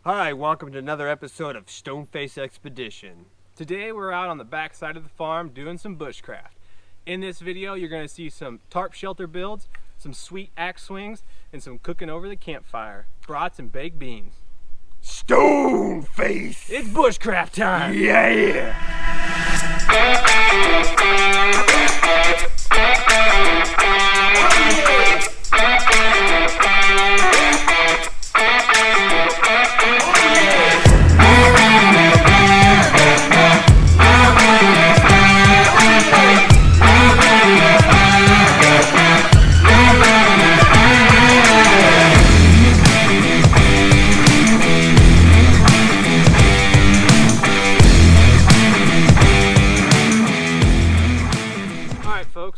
Hi, welcome to another episode of Stoneface Expedition. Today we're out on the back side of the farm doing some bushcraft. In this video you're going to see some tarp shelter builds, some sweet axe swings, and some cooking over the campfire. Brats and baked beans. Stoneface! It's bushcraft time! Yeah!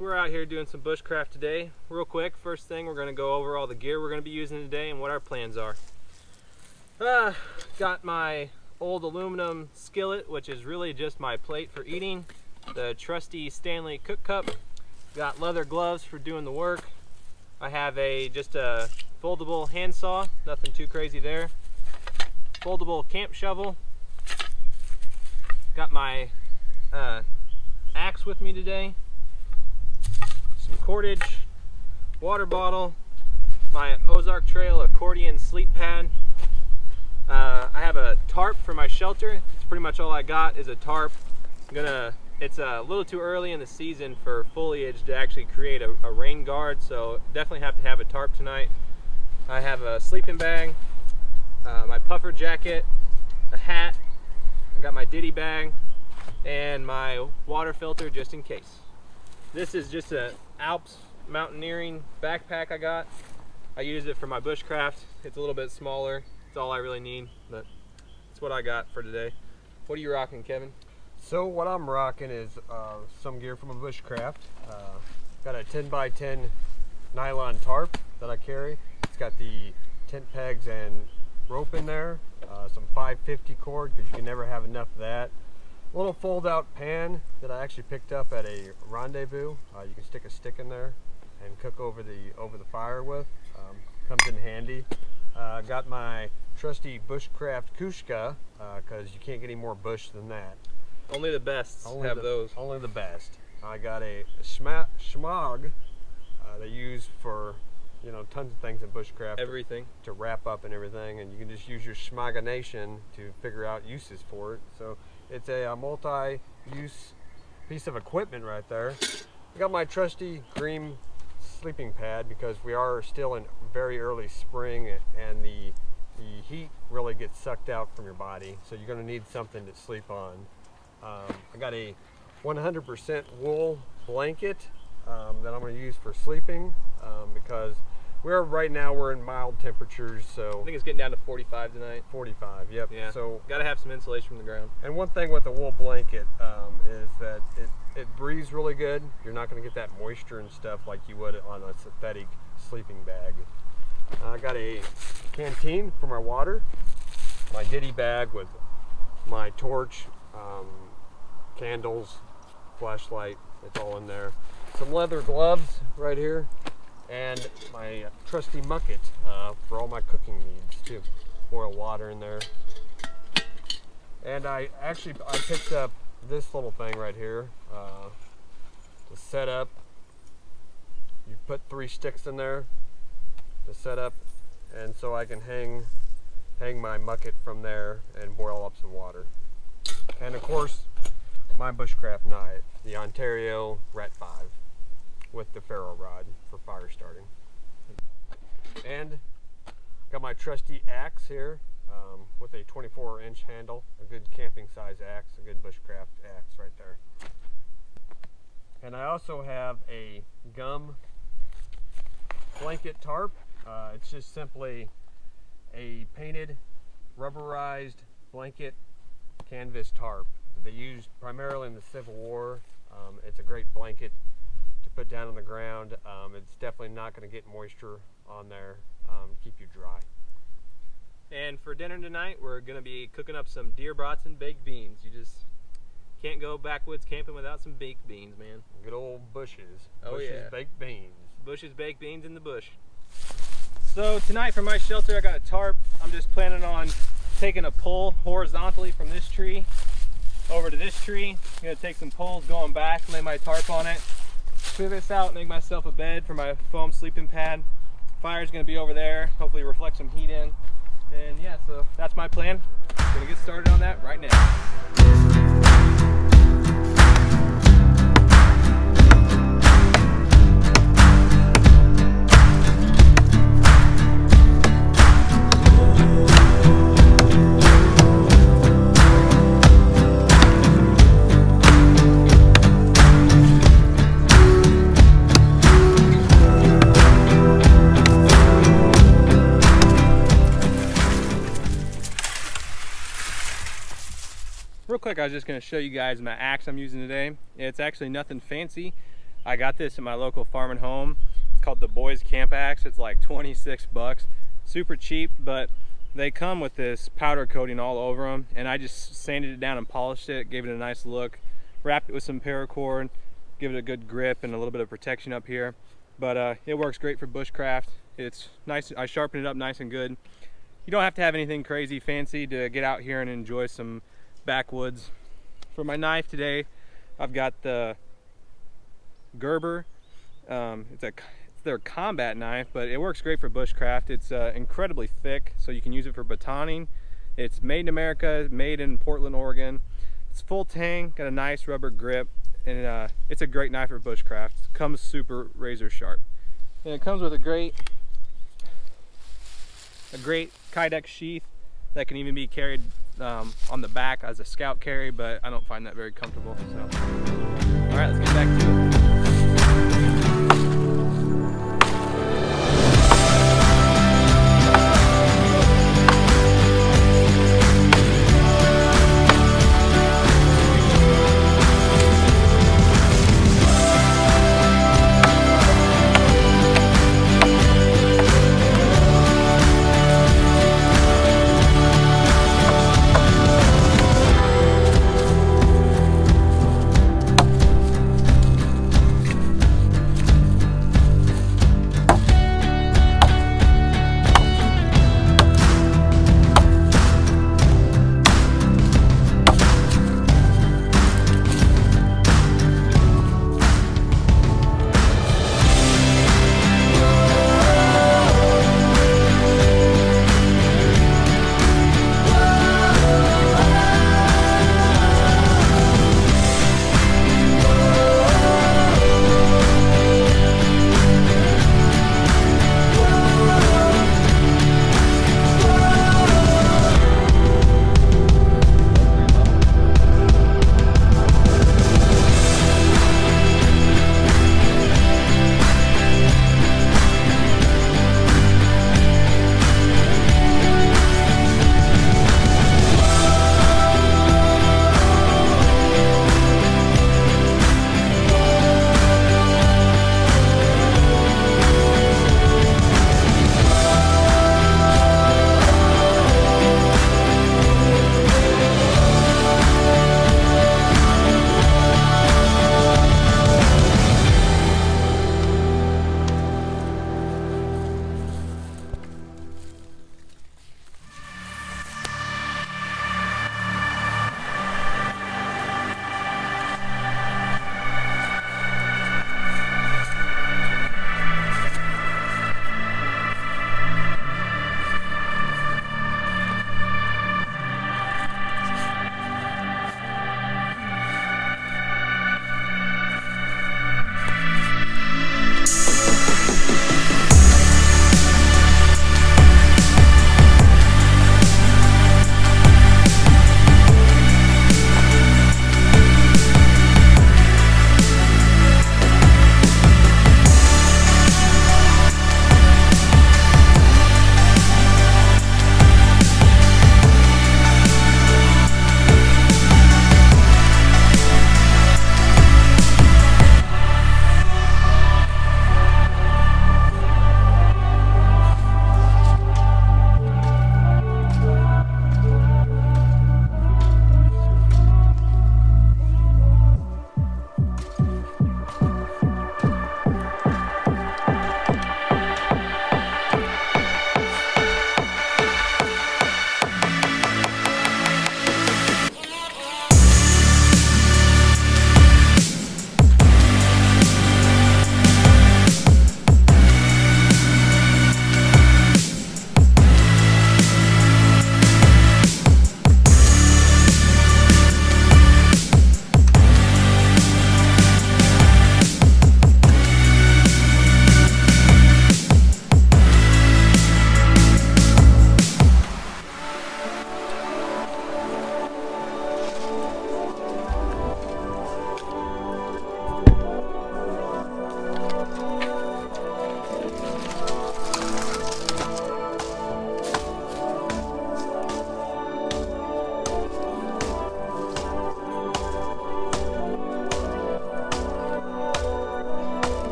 We're out here doing some bushcraft today. Real quick, first thing, we're going to go over all the gear we're going to be using today and what our plans are. Got my old aluminum skillet, which is really just my plate for eating. The trusty Stanley cook cup. Got leather gloves for doing the work. I have just a foldable handsaw, nothing too crazy there. Foldable camp shovel. Got my axe with me today. Some cordage, water bottle, my Ozark Trail accordion sleep pad. I have a tarp for my shelter. It's pretty much all I got is a tarp. It's a little too early in the season for foliage to actually create a rain guard, so definitely have to have a tarp tonight. I have a sleeping bag, my puffer jacket, a hat. I got my ditty bag, and my water filter just in case. This is just a Alps mountaineering backpack I got. I use it for my bushcraft. It's a little bit smaller. It's all I really need, but it's what I got for today. What are you rocking, Kevin? So what I'm rocking is some gear from a bushcraft. Got a 10x10 nylon tarp that I carry. It's got the tent pegs and rope in there. Some 550 cord, because you can never have enough of that. A little fold-out pan that I actually picked up at a rendezvous. You can stick a stick in there and cook over the fire with. Comes in handy. Got my trusty Bushcraft Kushka, because you can't get any more bush than that. Only the best have those. Only the best. I got a schmog they use for tons of things in bushcraft. Everything. To wrap up and everything, and you can just use your schmogination to figure out uses for it. So it's a multi-use piece of equipment right there. I got my trusty green sleeping pad, because we are still in very early spring and the heat really gets sucked out from your body, so you're going to need something to sleep on. I got a 100% wool blanket that I'm going to use for sleeping, because right now we're in mild temperatures, so I think it's getting down to 45 tonight. 45, yep. Yeah. So got to have some insulation from the ground. And one thing with the wool blanket is that it breathes really good. You're not going to get that moisture and stuff like you would on a synthetic sleeping bag. I got a canteen for my water, my ditty bag with my torch, candles, flashlight. It's all in there. Some leather gloves right here. And my trusty mucket for all my cooking needs too. Boil water in there. And I picked up this little thing right here to set up. You put 3 sticks in there to set up, and so I can hang my mucket from there and boil up some water. And of course, my bushcraft knife, the Ontario Rat 5. With the ferro rod for fire starting. And got my trusty axe here with a 24-inch handle, a good camping size axe, a good bushcraft axe right there. And I also have a gum blanket tarp. It's just simply a painted rubberized blanket canvas tarp that they used primarily in the Civil War. It's a great blanket to put down on the ground. It's definitely not going to get moisture on there, keep you dry. And for dinner tonight, we're going to be cooking up some deer brats and baked beans. You just can't go backwoods camping without some baked beans, man. Good old Bush's. Oh, Bush's yeah. baked beans. Bush's baked beans in the bush. So tonight for my shelter, I got a tarp. I'm just planning on taking a pole horizontally from this tree over to this tree. I'm gonna take some poles going back, lay my tarp on it, clear this out, make myself a bed for my foam sleeping pad. Fire's gonna be over there, hopefully reflect some heat in. And yeah, so that's my plan. Gonna get started on that right now. Real quick, I was just going to show you guys my axe I'm using today. It's actually nothing fancy. I got this at my local farm and home. It's called the Boys Camp Axe. It's like 26 bucks. Super cheap, but they come with this powder coating all over them, and I just sanded it down and polished it, gave it a nice look, wrapped it with some paracord, give it a good grip and a little bit of protection up here. But it works great for bushcraft. It's nice. I sharpened it up nice and good. You don't have to have anything crazy fancy to get out here and enjoy some backwoods. For my knife today, I've got the Gerber. It's their combat knife, but it works great for bushcraft. It's incredibly thick, so you can use it for batoning. It's made in America, made in Portland, Oregon. It's full tang, got a nice rubber grip, and it's a great knife for bushcraft. It comes super razor sharp, and it comes with a great Kydex sheath that can even be carried on the back as a scout carry, but I don't find that very comfortable. So, all right, let's get back to it.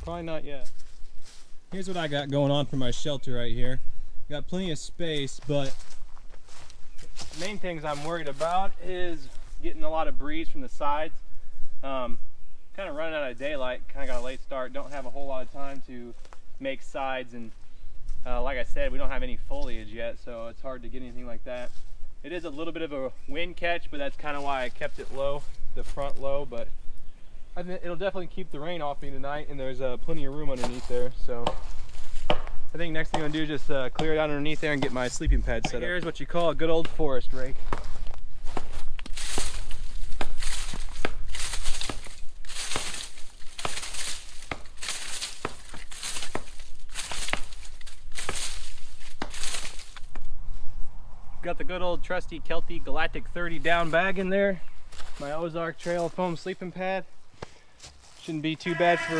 Probably not yet. Here's what I got going on for my shelter right here. Got plenty of space, but the main things I'm worried about is getting a lot of breeze from the sides. Kind of running out of daylight, kind of got a late start, don't have a whole lot of time to make sides, and like I said, we don't have any foliage yet, so it's hard to get anything like that. It is a little bit of a wind catch, but that's kind of why I kept it low, the front low, but I think it'll definitely keep the rain off me tonight, and there's plenty of room underneath there, so I think next thing I'm gonna do is just clear it out underneath there and get my sleeping pad set up. Here's what you call a good old forest rake. Got the good old trusty Kelty Galactic 30 down bag in there. My Ozark Trail foam sleeping pad. Shouldn't be too bad for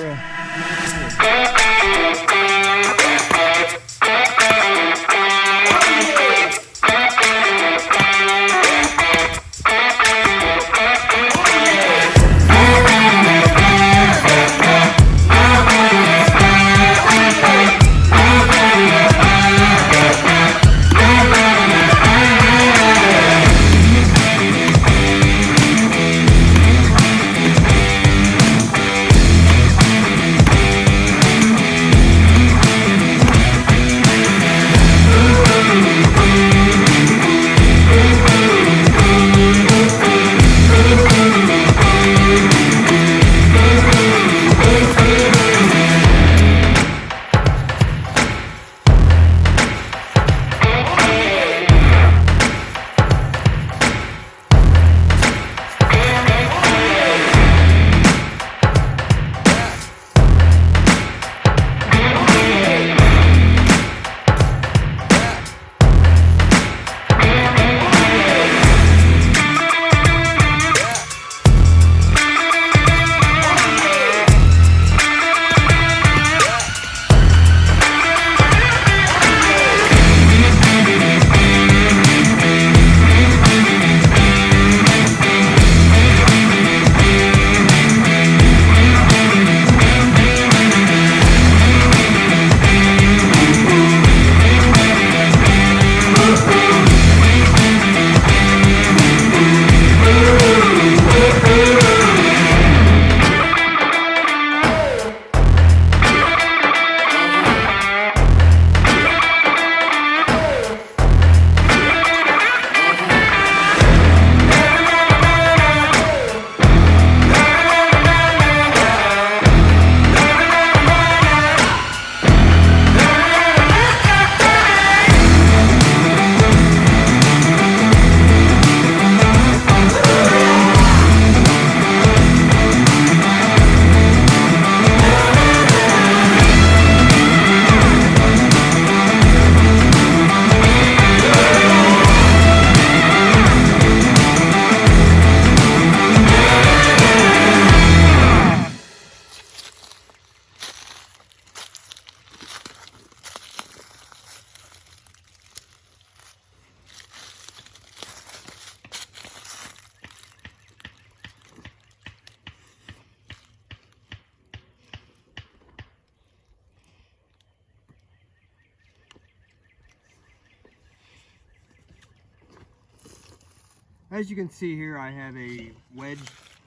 As you can see here, I have a wedge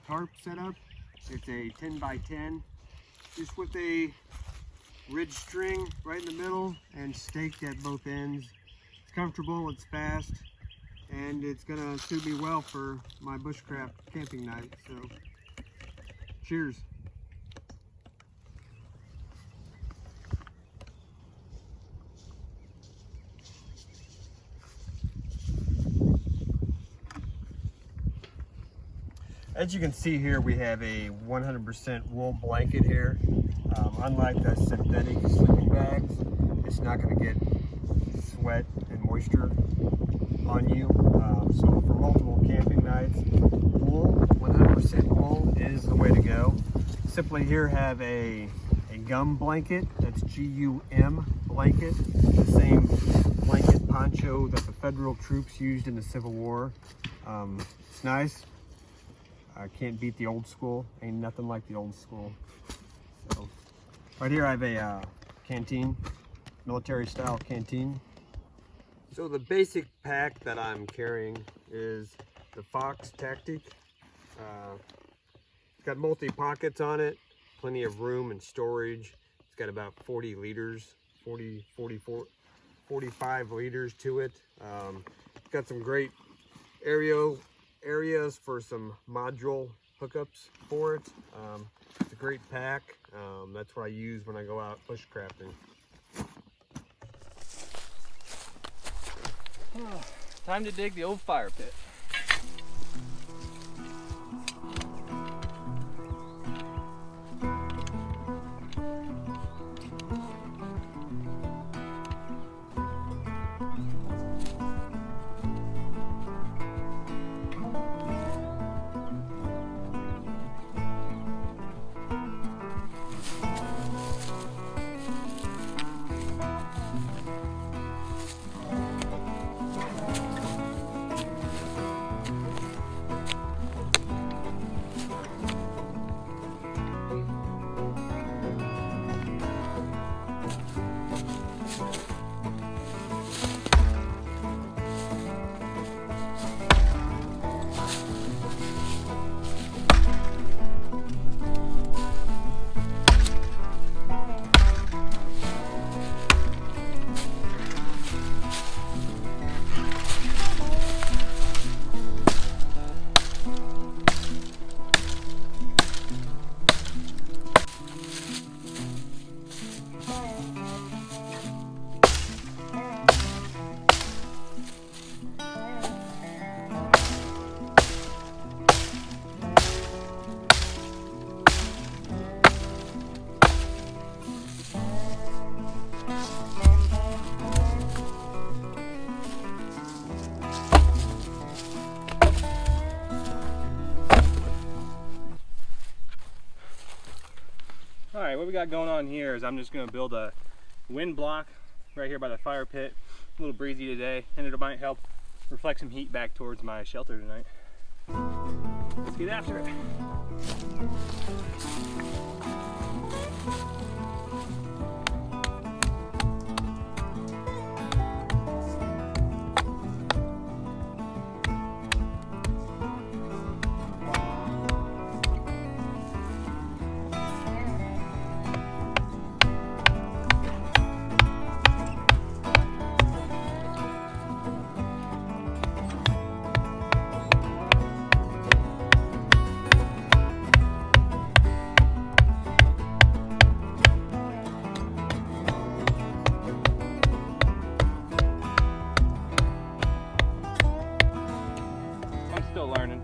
tarp set up. It's a 10 by 10, just with a ridge string right in the middle and staked at both ends. It's comfortable, it's fast, and it's gonna suit me well for my bushcraft camping night. So, cheers. As you can see here, we have a 100% wool blanket here. Unlike the synthetic sleeping bags, it's not going to get sweat and moisture on you. So for multiple camping nights, wool, 100% wool is the way to go. Simply here have a gum blanket, that's G-U-M blanket, the same blanket poncho that the federal troops used in the Civil War. It's nice. I can't beat the old school. Ain't nothing like the old school. So Right here I have a canteen, military style canteen. So the basic pack that I'm carrying is the Fox Tactic. It's got multi pockets on it, plenty of room and storage. It's got about 40 liters, 45 liters to it. It's got some great areas for some module hookups for it. It's a great pack. That's what I use when I go out bushcrafting. Time to dig the old fire pit. Alright, what we got going on here is I'm just going to build a wind block right here by the fire pit. A little breezy today, and it might help reflect some heat back towards my shelter tonight. Let's get after it. Still learning.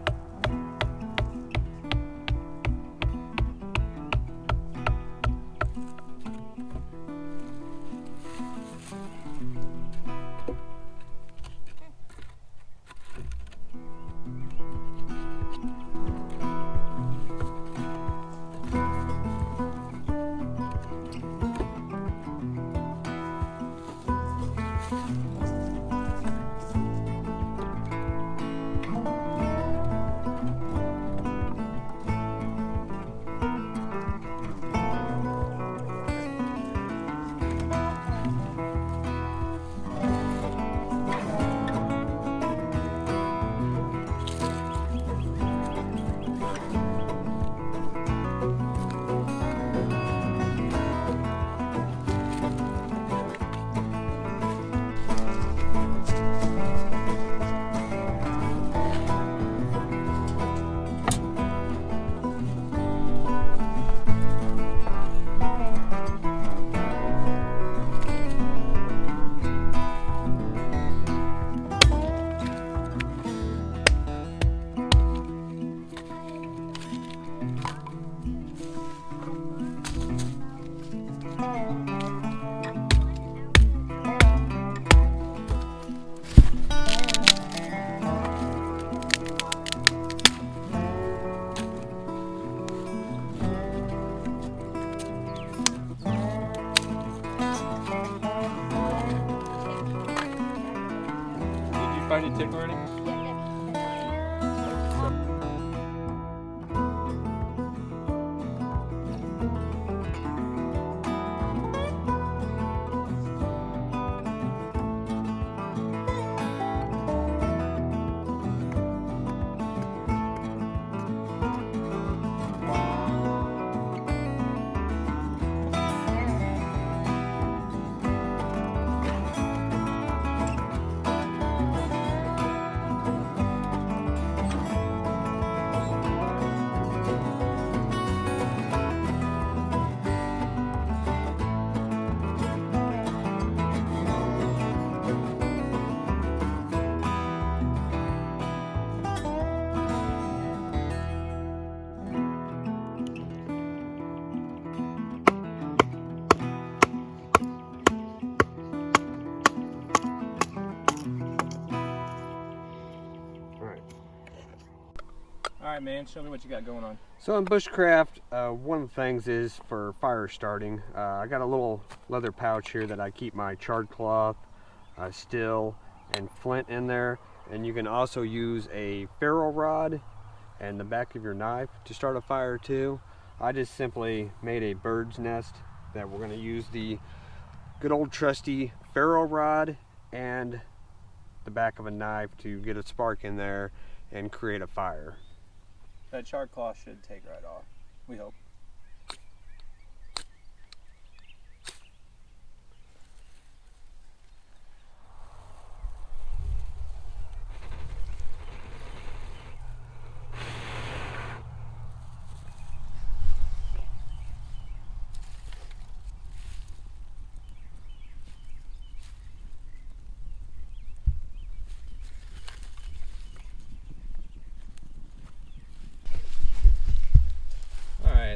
Find a tick already? right, man. Show me what you got going on. So in Bushcraft, one of the things is for fire starting. I got a little leather pouch here that I keep my charred cloth, still, and flint in there. And you can also use a ferro rod and the back of your knife to start a fire too. I just simply made a bird's nest that we're going to use the good old trusty ferro rod and the back of a knife to get a spark in there and create a fire. That charred cloth should take right off. We hope.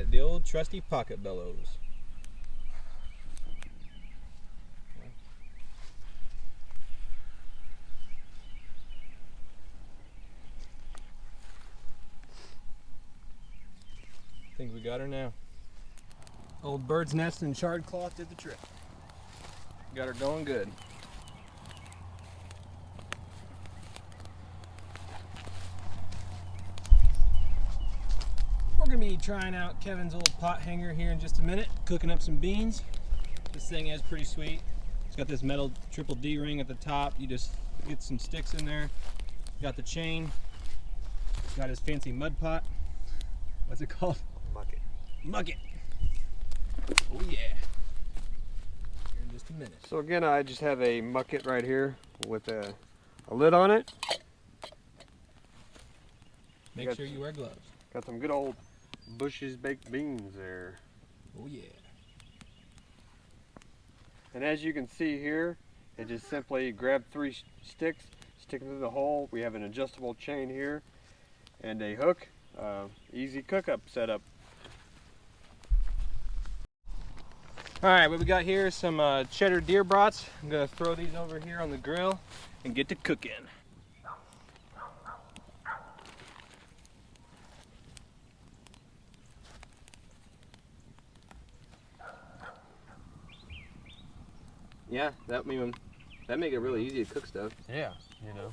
The old trusty pocket bellows. I think we got her now. Old bird's nest and charred cloth did the trick. Got her going good. We're gonna be trying out Kevin's old pot hanger here in just a minute, cooking up some beans. This thing is pretty sweet. It's got this metal triple D ring at the top. You just get some sticks in there. Got the chain. Got his fancy mud pot. What's it called? Mucket. Mucket. Oh yeah. Here in just a minute. So again, I just have a mucket right here with a lid on it. Make sure you wear gloves. Got some good old Bush's baked beans there. Oh yeah. And as you can see here, it just simply grab 3 sticks, stick them through the hole. We have an adjustable chain here and a hook. Easy cook-up setup. All right, what we got here is some cheddar deer brats. I'm gonna throw these over here on the grill and get to cooking. Yeah, that make it really easy to cook stuff. Yeah, you know.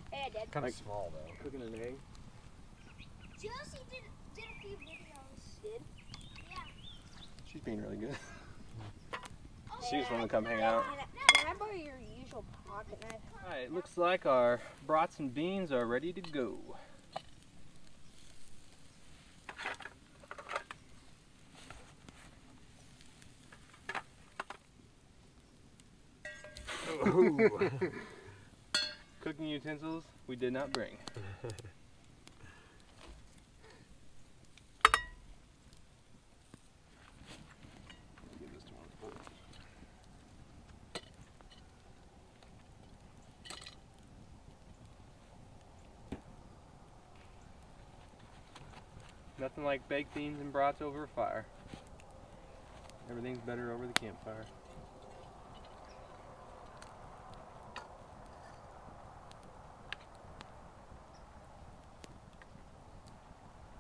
Hey, Dad. Kind of small though. Cooking an egg. Josie did a few videos. Did? Yeah. She's being really good. She just wanted to come hang out. Can I borrow your usual pocket knife? Alright, it looks like our brats and beans are ready to go. Cooking utensils we did not bring. Give this to one. Nothing like baked beans and brats over a fire. Everything's better over the campfire.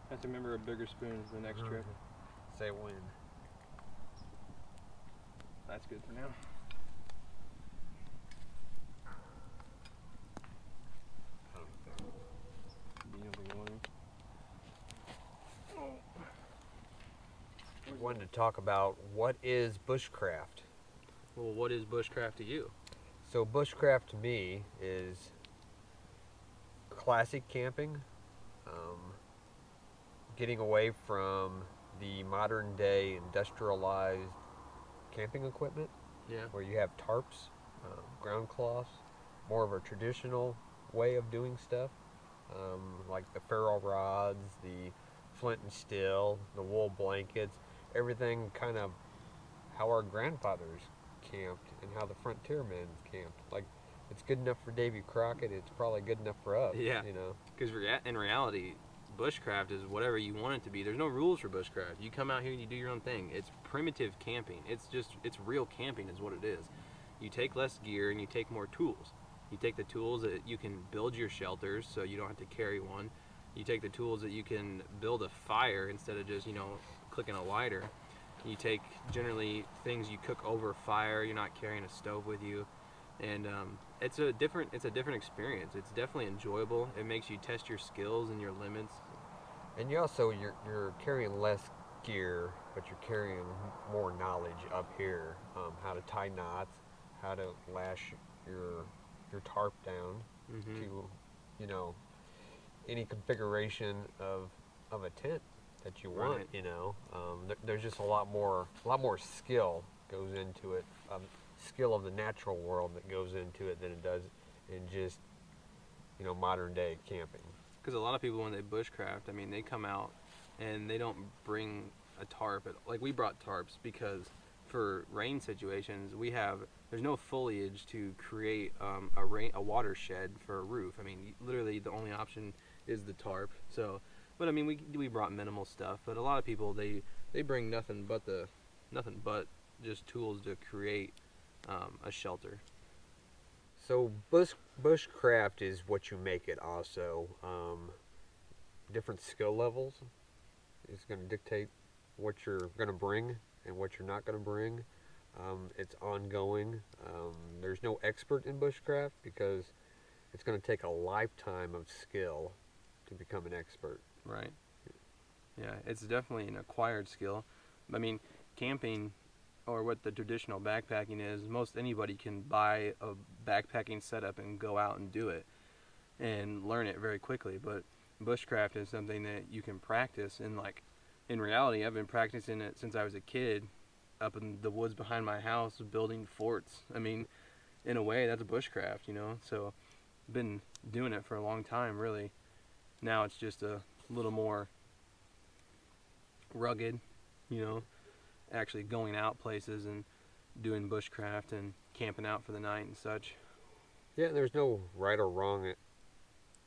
Have to remember a bigger spoon for the next trip. Say when. That's good for now. We wanted to talk about what is bushcraft. Well, what is bushcraft to you? So bushcraft to me is classic camping, getting away from the modern day industrialized camping equipment. Yeah. Where you have tarps, ground cloths, more of a traditional way of doing stuff, like the ferro rods, the flint and steel, the wool blankets, everything kind of how our grandfathers camped and how the frontier men camped. Like, it's good enough for Davy Crockett, it's probably good enough for us. Yeah. You know. Because in reality, bushcraft is whatever you want it to be. There's no rules for bushcraft. You come out here and you do your own thing. It's primitive camping. It's real camping is what it is. You take less gear and you take more tools. You take the tools that you can build your shelters so you don't have to carry one. You take the tools that you can build a fire instead of just, clicking a lighter. You take generally things you cook over fire. You're not carrying a stove with you, and it's a different experience. It's definitely enjoyable. It makes you test your skills and your limits. And you also you're carrying less gear, but you're carrying more knowledge up here. How to tie knots, how to lash your tarp down Mm-hmm. to, you know, any configuration of a tent that you want. Right. There's just a lot more skill goes into it. Skill of the natural world that goes into it than it does in just modern day camping. Because a lot of people, when they bushcraft, I mean, they come out and they don't bring a tarp. Like, we brought tarps because for rain situations, there's no foliage to create a watershed for a roof. I mean, literally the only option is the tarp. So, but I mean, we brought minimal stuff. But a lot of people, they bring nothing but just tools to create a shelter. So bushcraft is what you make it. Also, different skill levels is going to dictate what you're going to bring and what you're not going to bring. It's ongoing. There's no expert in bushcraft because it's going to take a lifetime of skill to become an expert. Right. Yeah, it's definitely an acquired skill. I mean, camping, or what the traditional backpacking is, most anybody can buy a backpacking setup and go out and do it and learn it very quickly. But bushcraft is something that you can practice, and like in reality, I've been practicing it since I was a kid, up in the woods behind my house, building forts. I mean, in a way, that's bushcraft, So, been doing it for a long time, really. Now it's just a little more rugged, actually going out places and doing bushcraft and camping out for the night and such. Yeah, there's no right or wrong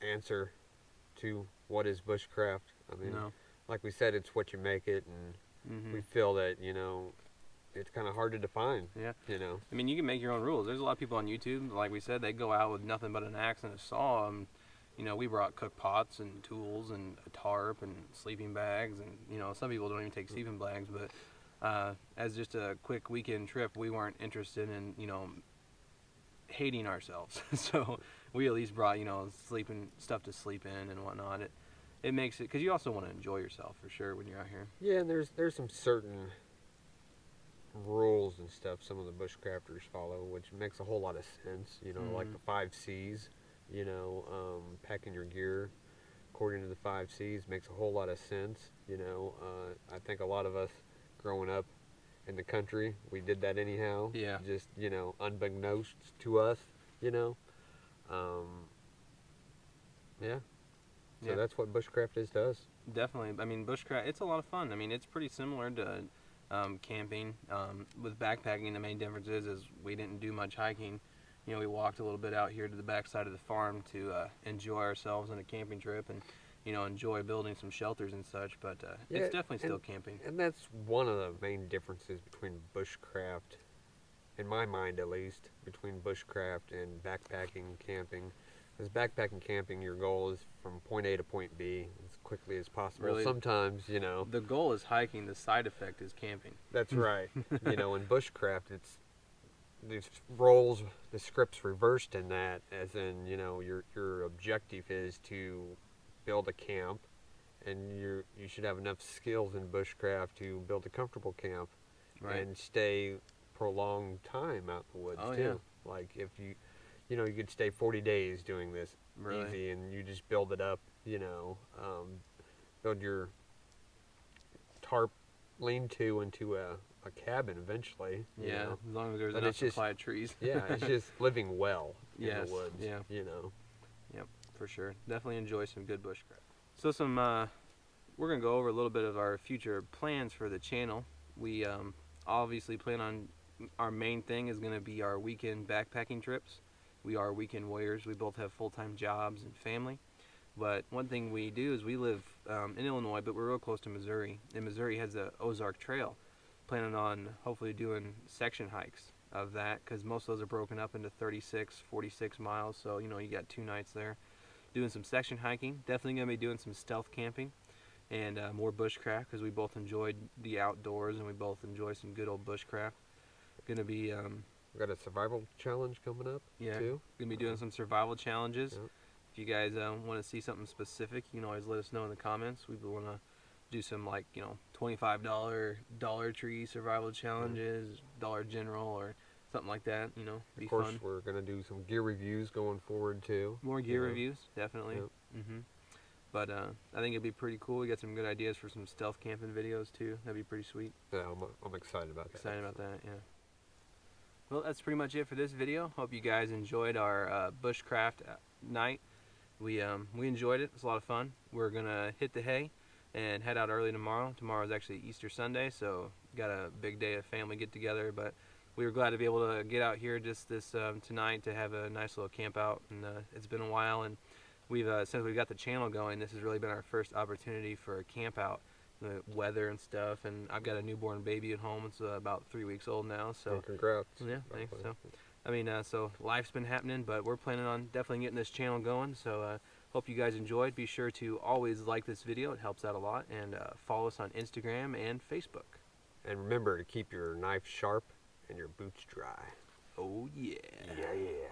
answer to what is bushcraft. I mean, No. like we said, it's what you make it, and Mm-hmm. we feel that it's kind of hard to define. Yeah. You know. I mean, you can make your own rules. There's a lot of people on YouTube, like we said, they go out with nothing but an axe and a saw. And, we brought cook pots and tools and a tarp and sleeping bags. And, some people don't even take sleeping bags. But as just a quick weekend trip, we weren't interested in, hating ourselves. So we at least brought, sleeping stuff to sleep in and whatnot. It makes it, because you also want to enjoy yourself for sure when you're out here. Yeah, and there's some certain rules and stuff some of the bushcrafters follow, which makes a whole lot of sense. Like the 5 C's. Packing your gear according to the 5 C's makes a whole lot of sense. I think a lot of us growing up in the country, we did that anyhow. Yeah. Just unbeknownst to us. Yeah. So Yeah. that's what bushcraft does. Definitely. I mean, bushcraft, it's a lot of fun. I mean, it's pretty similar to camping. With backpacking, the main difference is we didn't do much hiking. We walked a little bit out here to the backside of the farm to enjoy ourselves on a camping trip and, enjoy building some shelters and such. But Yeah, it's definitely still camping. And that's one of the main differences between bushcraft, in my mind at least, between bushcraft and backpacking and camping. Because backpacking camping, your goal is from point A to point B as quickly as possible. Really? Sometimes, The goal is hiking. The side effect is camping. That's right. In bushcraft, it's these roles, the script's reversed in that, as in, your objective is to build a camp, and you should have enough skills in bushcraft to build a comfortable camp, Right. and stay prolonged time out in the woods Oh, too. yeah. Like if you could stay 40 days doing this Really? easy, and you just build it up. Build your tarp lean-to into a cabin eventually. Yeah, as long as there's But enough it's just- supply of trees. Yeah, it's just living well in Yes, the woods. yeah. Yep, for sure. Definitely enjoy some good bushcraft. So we're gonna go over a little bit of our future plans for the channel. We obviously plan on, our main thing is gonna be our weekend backpacking trips. We are weekend warriors. We both have full-time jobs and family. But one thing we do is we live in Illinois, but we're real close to Missouri. And Missouri has the Ozark Trail. Planning on hopefully doing section hikes of that, because most of those are broken up into 36, 46 miles. So, you got 2 nights there. doing some section hiking. Definitely gonna be doing some stealth camping and more bushcraft because we both enjoyed the outdoors and we both enjoy some good old bushcraft. Gonna be We got a survival challenge coming up yeah, too. gonna be doing some survival challenges. Yep. If you guys want to see something specific, you can always let us know in the comments. We want to do some like $25 Dollar Tree survival challenges, Dollar General, or something like that. Be Of course, fun. we're gonna do some gear reviews going forward too. More gear you know. reviews, definitely. Yep. But I think it'd be pretty cool. We got some good ideas for some stealth camping videos too. That'd be pretty sweet. Yeah, I'm excited about that. Excited about that, yeah. Well, that's pretty much it for this video. Hope you guys enjoyed our bushcraft night. We enjoyed it. It was a lot of fun. We're gonna hit the hay and head out early tomorrow. Tomorrow's actually Easter Sunday, so got a big day of family get together. But we were glad to be able to get out here just this tonight to have a nice little camp out. And it's been a while, and we've since we've got the channel going, this has really been our first opportunity for a camp out. The weather and stuff, and I've got a newborn baby at home. It's about 3 weeks old now. So congrats. yeah, thanks. So I mean, so life's been happening, but we're planning on definitely getting this channel going. So hope you guys enjoyed. Be sure to always like this video. It helps out a lot. And follow us on Instagram and Facebook. And remember to keep your knife sharp and your boots dry. Oh, yeah. Yeah, yeah.